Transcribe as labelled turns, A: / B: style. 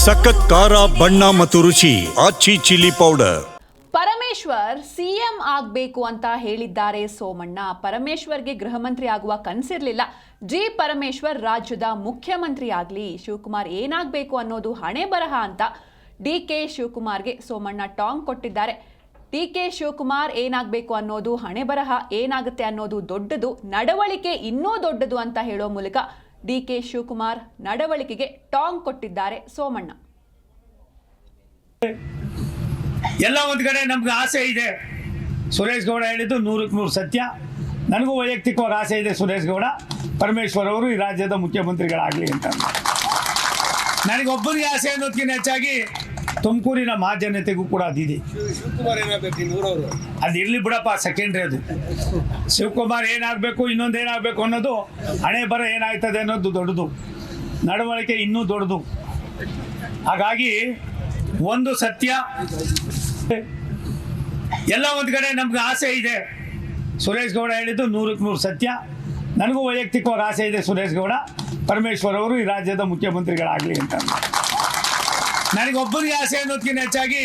A: ಸಖತ್ ಖಾರ ಬಣ್ಣ ಮತ್ತು ರುಚಿ ಆಚಿ ಚಿಲ್ಲಿ ಪೌಡರ್.
B: ಪರಮೇಶ್ವರ್ ಸಿಎಂ ಆಗಬೇಕು ಅಂತ ಹೇಳಿದ್ದಾರೆ ಸೋಮಣ್ಣ. ಪರಮೇಶ್ವರ್ಗೆ ಗೃಹ ಮಂತ್ರಿ ಆಗುವ ಕನಸಿರಲಿಲ್ಲ. ಜಿ ಪರಮೇಶ್ವರ್ ರಾಜ್ಯದ ಮುಖ್ಯಮಂತ್ರಿ ಆಗಲಿ, ಶಿವಕುಮಾರ್ ಏನಾಗಬೇಕು ಅನ್ನೋದು ಹಣೆ ಬರಹ ಅಂತ ಡಿಕೆ ಶಿವಕುಮಾರ್ಗೆ ಸೋಮಣ್ಣ ಟಾಂಗ್ ಕೊಟ್ಟಿದ್ದಾರೆ. ಡಿಕೆ ಶಿವಕುಮಾರ್ ಏನಾಗಬೇಕು ಅನ್ನೋದು ಹಣೆ ಬರಹ, ಏನಾಗುತ್ತೆ ಅನ್ನೋದು ದೊಡ್ಡದು, ನಡವಳಿಕೆ ಇನ್ನೂ ದೊಡ್ಡದು ಅಂತ ಹೇಳೋ ಮೂಲಕ ಡಿಕೆ ಶಿವಕುಮಾರ್ ನಡವಳಿಕೆಗೆ ಟಾಂಗ್ ಕೊಟ್ಟಿದ್ದಾರೆ ಸೋಮಣ್ಣ.
C: ಎಲ್ಲ ಒಂದು ಕಡೆ ನಮ್ಗೆ ಆಸೆ ಇದೆ. ಸುರೇಶ್ ಗೌಡ ಹೇಳಿದ್ದು 100ಕ್ಕೆ 100 ಸತ್ಯ. ನನಗೂ ವೈಯಕ್ತಿಕವಾಗಿ ಆಸೆ ಇದೆ, ಸುರೇಶ್ ಗೌಡ ಪರಮೇಶ್ವರ್ ಅವರು ಈ ರಾಜ್ಯದ ಮುಖ್ಯಮಂತ್ರಿಗಳಾಗಲಿ ಅಂತ. ನನಗೊಬ್ಬರಿಗೆ ಆಸೆ ಅನ್ನೋದಕ್ಕಿಂತ ಹೆಚ್ಚಾಗಿ ತುಮಕೂರಿನ ಮಹಾಜನತೆಗೂ ಕೂಡ ಅದಿದೆ. ಅದು ಇರಲಿ ಬಿಡಪ್ಪ, ಸೆಕೆಂಡ್ರಿ. ಅದು ಶಿವಕುಮಾರ್ ಏನಾಗಬೇಕು, ಇನ್ನೊಂದು ಏನಾಗಬೇಕು ಅನ್ನೋದು, ಹಣೆ ಬರ ಏನಾಗ್ತದೆ ಅನ್ನೋದು ದೊಡ್ಡದು, ನಡವಳಿಕೆ ಇನ್ನೂ ದೊಡ್ಡದು. ಹಾಗಾಗಿ ಒಂದು ಸತ್ಯ, ಎಲ್ಲ ಒಂದು ಕಡೆ ನಮ್ಗೆ ಆಸೆ ಇದೆ. ಸುರೇಶ್ ಗೌಡ ಹೇಳಿದ್ದು 100ಕ್ಕೆ 100 ಸತ್ಯ. ನನಗೂ ವೈಯಕ್ತಿಕವಾಗಿ ಆಸೆ ಇದೆ, ಸುರೇಶ್ ಗೌಡ ಪರಮೇಶ್ವರ್ ಅವರು ಈ ರಾಜ್ಯದ ಮುಖ್ಯಮಂತ್ರಿಗಳಾಗಲಿ ಅಂತ. ನನಗೊಬ್ಬರಿಗೆ ಆಸೆ ಅನ್ನೋದಕ್ಕಿಂತ ಹೆಚ್ಚಾಗಿ